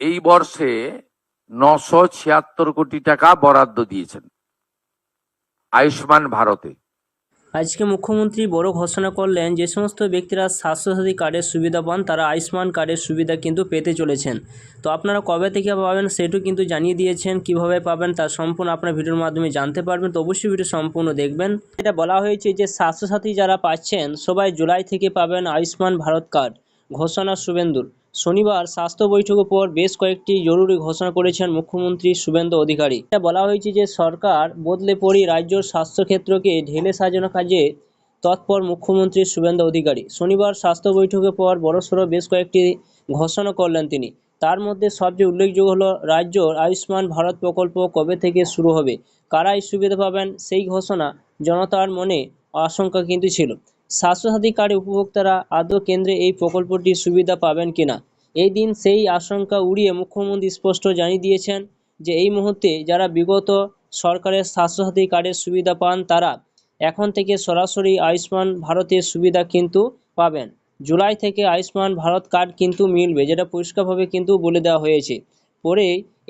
এই বর্ষে 976 কোটি টাকা বরাদ্দ দিয়েছেন আয়ুষ্মান ভারতে। আজকে মুখ্যমন্ত্রী বড় ঘোষণা করলেন, যে সমস্ত ব্যক্তিরা স্বাস্থ্যসাথী কার্ডের সুবিধা পান তারা আয়ুষ্মান কার্ডের সুবিধা কিন্তু পেতে চলেছেন। তো আপনারা কবে থেকে পাবেন সেটাও কিন্তু জানিয়ে দিয়েছেন, কিভাবে পাবেন তার সম্পূর্ণ আপনার ভিডিওর মাধ্যমে জানতে পারবেন। তো অবশ্যই ভিডিও সম্পূর্ণ দেখবেন। এটা বলা হয়েছে যে স্বাস্থ্যসাথী যারা পাচ্ছেন সবাই জুলাই থেকে পাবেন আয়ুষ্মান ভারত কার্ড, ঘোষণা শুভেন্দুর। শনিবার স্বাস্থ্য বৈঠকের পর বেশ কয়েকটি জরুরি ঘোষণা করেছেন মুখ্যমন্ত্রী শুভেন্দু অধিকারী। এটা বলা হয়েছে যে সরকার বদলে পড়ে রাজ্যের স্বাস্থ্যক্ষেত্রকে ঢেলে সাজানো কাজে তৎপর মুখ্যমন্ত্রী শুভেন্দু অধিকারী। শনিবার স্বাস্থ্য বৈঠকের পর বড়সড় বেশ কয়েকটি ঘোষণা করলেন তিনি। তার মধ্যে সবচেয়ে উল্লেখযোগ্য হলো রাজ্যর আয়ুষ্মান ভারত প্রকল্প কবে থেকে শুরু হবে, কারা এই সুবিধা পাবেন সেই ঘোষণা। জনতার মনে আশঙ্কা কিন্তু ছিল, স্বাস্থ্যসাথী কার্ডে উপভোক্তারা আদৌ কেন্দ্রে এই প্রকল্পটির সুবিধা পাবেন কিনা। এই দিন সেই আশঙ্কা উড়িয়ে মুখ্যমন্ত্রী স্পষ্ট জানিয়ে দিয়েছেন যে এই মুহূর্তে যারা বিগত সরকারের স্বাস্থ্যসাথী কার্ডের সুবিধা পান তারা এখন থেকে সরাসরি আয়ুষ্মান ভারতের সুবিধা কিন্তু পাবেন। জুলাই থেকে আয়ুষ্মান ভারত কার্ড কিন্তু মিলবে, যেটা পরিষ্কারভাবে কিন্তু বলে দেওয়া হয়েছে। পরে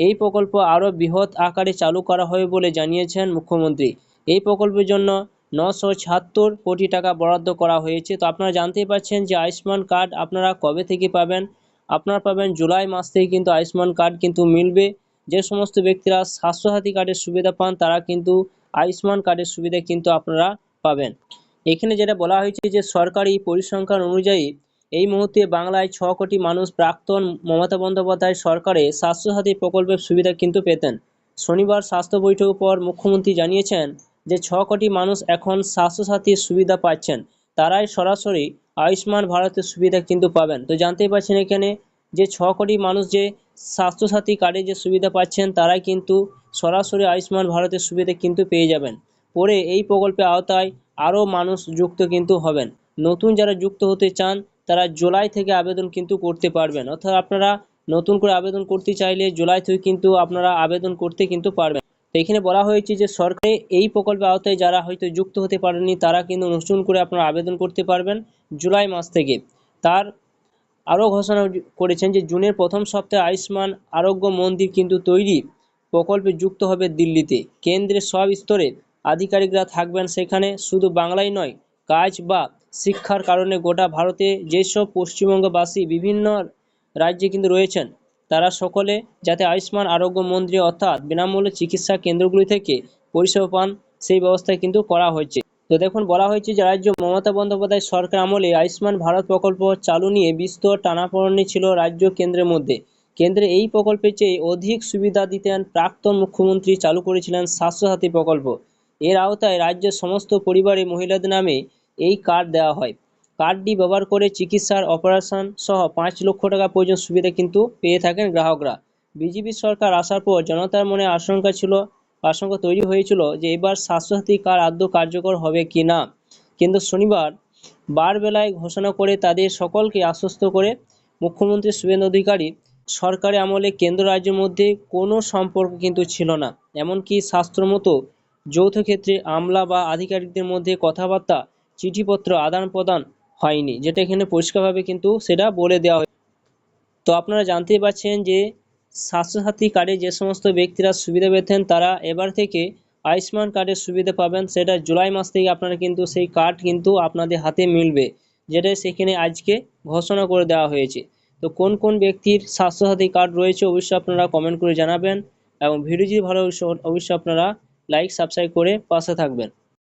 এই প্রকল্প আরও বৃহৎ আকারে চালু করা হবে বলে জানিয়েছেন মুখ্যমন্ত্রী। এই প্রকল্পের জন্য 976 কোটি টাকা বরাদ্দ করা হয়েছে। তো আপনারা জানতেই পারছেন যে আয়ুষ্মান কার্ড আপনারা কবে থেকে পাবেন। আপনারা পাবেন জুলাই মাস থেকে কিন্তু আয়ুষ্মান কার্ড কিন্তু মিলবে। যে সমস্ত ব্যক্তিরা স্বাস্থ্যসাথী কার্ডের সুবিধা পান তারা কিন্তু আয়ুষ্মান কার্ডের সুবিধা কিন্তু আপনারা পাবেন। এখানে যেটা বলা হয়েছে যে সরকারি পরিসংখ্যান অনুযায়ী এই মুহূর্তে বাংলায় 6 কোটি মানুষ প্রাক্তন মমতা বন্দ্যোপাধ্যায় সরকারে স্বাস্থ্যসাথী প্রকল্পের সুবিধা কিন্তু পেতেন। শনিবার স্বাস্থ্য বৈঠকের পর মুখ্যমন্ত্রী জানিয়েছেন যে 6 কোটি মানুষ এখন স্বাস্থ্যসাথীর সুবিধা পাচ্ছেন, তারাই সরাসরি আয়ুষ্মান ভারতের সুবিধা কিন্তু পাবেন। তো জানতেই পারছেন এখানে যে 6 কোটি মানুষ যে স্বাস্থ্যসাথী কার্ডে যে সুবিধা পাচ্ছেন তারাই কিন্তু সরাসরি আয়ুষ্মান ভারতের সুবিধা কিন্তু পেয়ে যাবেন। পরে এই প্রকল্পের আওতায় আরও মানুষ যুক্ত কিন্তু হবেন। নতুন যারা যুক্ত হতে চান তারা জুলাই থেকে আবেদন কিন্তু করতে পারবেন। অর্থাৎ আপনারা নতুন করে আবেদন করতে চাইলে জুলাই থেকে কিন্তু আপনারা আবেদন করতে কিন্তু পারবেন। তো এখানে বলা হয়েছে যে সরকারে এই প্রকল্পের আওতায় যারা হয়তো যুক্ত হতে পারেননি তারা কিন্তু নতুন করে আপনারা আবেদন করতে পারবেন জুলাই মাস থেকে। তার আরও ঘোষণা করেছেন যে জুনের প্রথম সপ্তাহে আয়ুষ্মান আরোগ্য মন্দির কিন্তু তৈরি প্রকল্পে যুক্ত হবে দিল্লিতে। কেন্দ্রের সব স্তরে আধিকারিকরা থাকবেন সেখানে। শুধু বাংলায় নয়, কাজ বা শিক্ষার কারণে গোটা ভারতে যেসব পশ্চিমবঙ্গবাসী বিভিন্ন রাজ্যে কিন্তু রয়েছেন তারা সকলে যাতে আয়ুষ্মান আরোগ্য মন্দির অর্থাৎ বিনামূল্যে চিকিৎসা কেন্দ্রগুলি থেকে পরিষেবা পান সেই ব্যবস্থা কিন্তু করা হয়েছে। তো দেখুন বলা হয়েছে যে রাজ্য মমতা বন্দ্যোপাধ্যায় সরকার আমলে আয়ুষ্মান ভারত প্রকল্প চালু নিয়ে বিস্তর টানাপোড়েন ছিল রাজ্য কেন্দ্রের মধ্যে। কেন্দ্রে এই প্রকল্পের চেয়ে অধিক সুবিধা দিতেন প্রাক্তন মুখ্যমন্ত্রী চালু করেছিলেন স্বাস্থ্যসাথী প্রকল্প। এর আওতায় রাজ্যের সমস্ত পরিবারে মহিলাদের নামে এই কার্ড দেওয়া হয়। কার্ডটি ব্যবহার করে চিকিৎসার অপারেশন সহ 5 লক্ষ টাকা পর্যন্ত সুবিধা কিন্তু পেয়ে থাকেন গ্রাহকরা। বিজেপি সরকার আসার পর জনতার মনে আশঙ্কা তৈরি হয়েছিল যে এবার স্বাস্থ্যসাথী কার্ড আদৌ কার্যকর হবে কি না। কিন্তু শনিবার বারবেলায় ঘোষণা করে তাদের সকলকে আশ্বস্ত করে মুখ্যমন্ত্রী শুভেন্দু অধিকারী সরকারের আমলে কেন্দ্র রাজ্যের মধ্যে কোনো সম্পর্ক কিন্তু ছিল না। এমনকি শাস্ত্র মতো যৌথ ক্ষেত্রে আমলা বা আধিকারিকদের মধ্যে কথাবার্তা চিঠিপত্র আদান প্রদান হয়নি, যেটা এখানে পরিষ্কারভাবে কিন্তু সেটা বলে দেওয়া হয়। তো আপনারা জানতেই পারছেন যে স্বাস্থ্যসাথী কার্ডে যে সমস্ত ব্যক্তিরা সুবিধা পেতেন তারা এবার থেকে আয়ুষ্মান কার্ডের সুবিধা পাবেন। সেটা জুলাই মাস থেকে আপনারা কিন্তু সেই কার্ড কিন্তু আপনাদের হাতে মিলবে, যেটা সেখানে আজকে ঘোষণা করে দেওয়া হয়েছে। তো কোন কোন ব্যক্তির স্বাস্থ্যসাথী কার্ড রয়েছে অবশ্যই আপনারা কমেন্ট করে জানাবেন, এবং ভিডিও যদি ভালো অবশ্যই আপনারা লাইক সাবস্ক্রাইব করে পাশে থাকবেন।